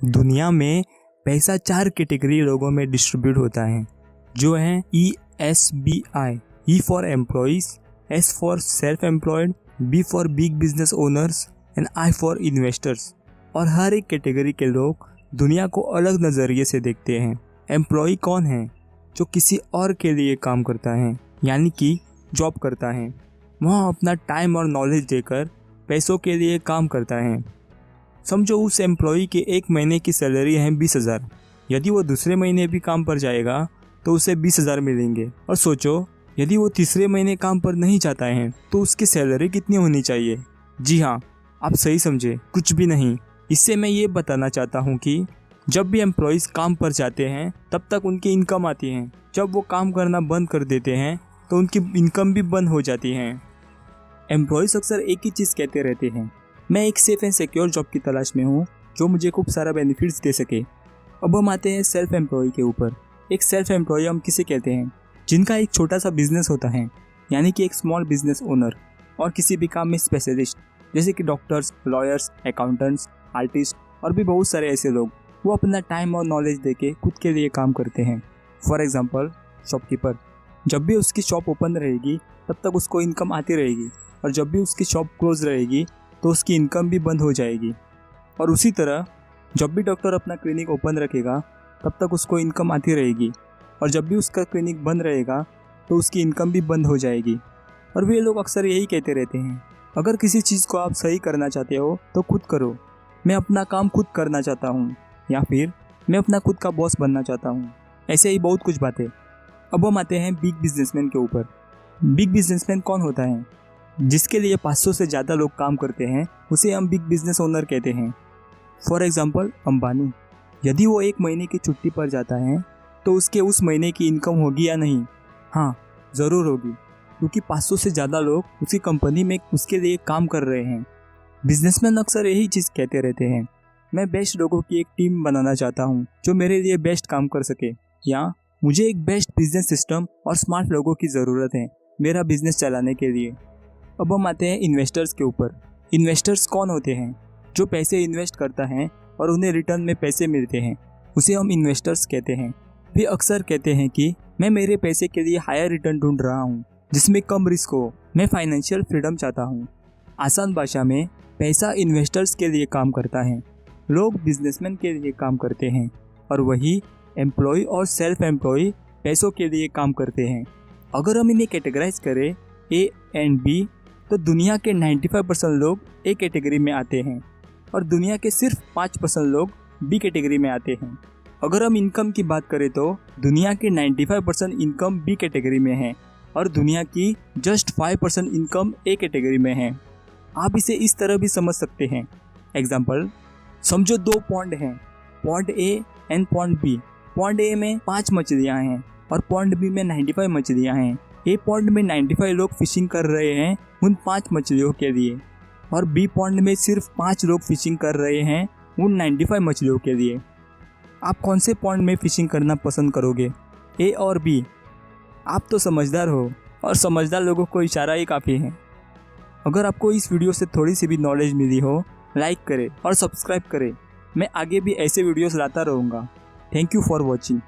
दुनिया में पैसा 4 कैटेगरी लोगों में डिस्ट्रीब्यूट होता है, जो हैं ESBI, E for employees, S for self employed, B for big business owners and I for investors. और हर एक कैटेगरी के लोग दुनिया को अलग नज़रिए से देखते हैं। एम्प्लॉय कौन है? जो किसी और के लिए काम करता है, यानी कि जॉब करता है। वह अपना टाइम और नॉलेज देकर पैसों के लिए काम करता है। समझो उस एम्प्लॉय के 1 महीने की सैलरी है 20,000। यदि वो दूसरे महीने भी काम पर जाएगा तो उसे 20,000 मिलेंगे। और सोचो, यदि वो तीसरे महीने काम पर नहीं जाता है तो उसकी सैलरी कितनी होनी चाहिए? जी हाँ, आप सही समझे, कुछ भी नहीं। इससे मैं ये बताना चाहता हूँ कि जब भी एम्प्लॉयज़ काम पर जाते हैं तब तक उनकी इनकम आती है। जब वो काम करना बंद कर देते हैं तो उनकी इनकम भी बंद हो जाती है। एम्प्लॉयज़ अक्सर एक ही चीज़ कहते रहते हैं, मैं एक सेफ एंड सिक्योर जॉब की तलाश में हूँ जो मुझे खूब सारा बेनिफिट्स दे सके। अब हम आते हैं सेल्फ एम्प्लॉय के ऊपर। एक सेल्फ एम्प्लॉय हम किसे कहते हैं? जिनका एक छोटा सा बिजनेस होता है, यानी कि एक स्मॉल बिजनेस ओनर, और किसी भी काम में स्पेशलिस्ट, जैसे कि डॉक्टर्स, लॉयर्स, अकाउंटेंट्स, आर्टिस्ट और भी बहुत सारे ऐसे लोग। वो अपना टाइम और नॉलेज देके खुद के लिए काम करते हैं। फॉर एग्जांपल, शॉपकीपर, जब भी उसकी शॉप ओपन रहेगी तब तक उसको इनकम आती रहेगी, और जब भी उसकी शॉप क्लोज रहेगी तो उसकी इनकम भी बंद हो जाएगी। और उसी तरह जब भी डॉक्टर अपना क्लिनिक ओपन रखेगा तब तक उसको इनकम आती रहेगी, और जब भी उसका क्लिनिक बंद रहेगा तो उसकी इनकम भी बंद हो जाएगी। और वे लोग अक्सर यही कहते रहते हैं, अगर किसी चीज़ को आप सही करना चाहते हो तो खुद करो। मैं अपना काम खुद करना चाहता हूँ, या फिर मैं अपना खुद का बॉस बनना चाहता हूँ। ऐसे ही बहुत कुछ बातें। अब हम आते हैं बिग बिजनेसमैन के ऊपर। बिग बिजनेसमैन कौन होता है? जिसके लिए 500 से ज़्यादा लोग काम करते हैं, उसे हम बिग बिजनेस ओनर कहते हैं। फॉर एग्जांपल, अंबानी, यदि वो 1 महीने की छुट्टी पर जाता है तो उसके उस महीने की इनकम होगी या नहीं? हाँ, ज़रूर होगी, क्योंकि 500 से ज़्यादा लोग उसकी कंपनी में उसके लिए काम कर रहे हैं। बिजनेसमैन अक्सर यही चीज़ कहते रहते हैं, मैं बेस्ट लोगों की एक टीम बनाना चाहता हूँ जो मेरे लिए बेस्ट काम कर सके, या मुझे एक बेस्ट बिजनेस सिस्टम और स्मार्ट लोगों की ज़रूरत है मेरा बिजनेस चलाने के लिए। अब हम आते हैं इन्वेस्टर्स के ऊपर। इन्वेस्टर्स कौन होते हैं? जो पैसे इन्वेस्ट करता है और उन्हें रिटर्न में पैसे मिलते हैं, उसे हम इन्वेस्टर्स कहते हैं। वे अक्सर कहते हैं कि मैं मेरे पैसे के लिए हायर रिटर्न ढूंढ रहा हूँ जिसमें कम रिस्क हो, मैं फाइनेंशियल फ्रीडम चाहता हूँ। आसान भाषा में, पैसा इन्वेस्टर्स के लिए काम करता है, लोग बिजनेसमैन के लिए काम करते हैं, और वही एम्प्लॉय और सेल्फ एम्प्लॉय पैसों के लिए काम करते हैं। अगर हम इन्हें कैटेगराइज करें A एंड B, तो दुनिया के 95% लोग A कैटेगरी में आते हैं और दुनिया के सिर्फ 5% लोग B कैटेगरी में आते हैं। अगर हम इनकम की बात करें तो दुनिया के 95% इनकम B कैटेगरी में है और दुनिया की जस्ट 5% इनकम A कैटेगरी में है। आप इसे इस तरह भी समझ सकते हैं। एग्जाम्पल, समझो 2 पॉन्ड हैं, pond A and pond B। Pond A में 5 मछलियाँ हैं और पॉन्ड B में 95 मछलियाँ हैं। A पॉन्ड में 95 लोग फिशिंग कर रहे हैं उन 5 मछलियों के लिए, और B पॉन्ड में सिर्फ 5 लोग फिशिंग कर रहे हैं उन 95 मछलियों के लिए। आप कौन से पॉन्ड में फिशिंग करना पसंद करोगे, A और B? आप तो समझदार हो, और समझदार लोगों को इशारा ही काफ़ी है। अगर आपको इस वीडियो से थोड़ी सी भी नॉलेज मिली हो, लाइक करें और सब्सक्राइब करें। मैं आगे भी ऐसे वीडियोस लाता रहूँगा। Thank you for watching.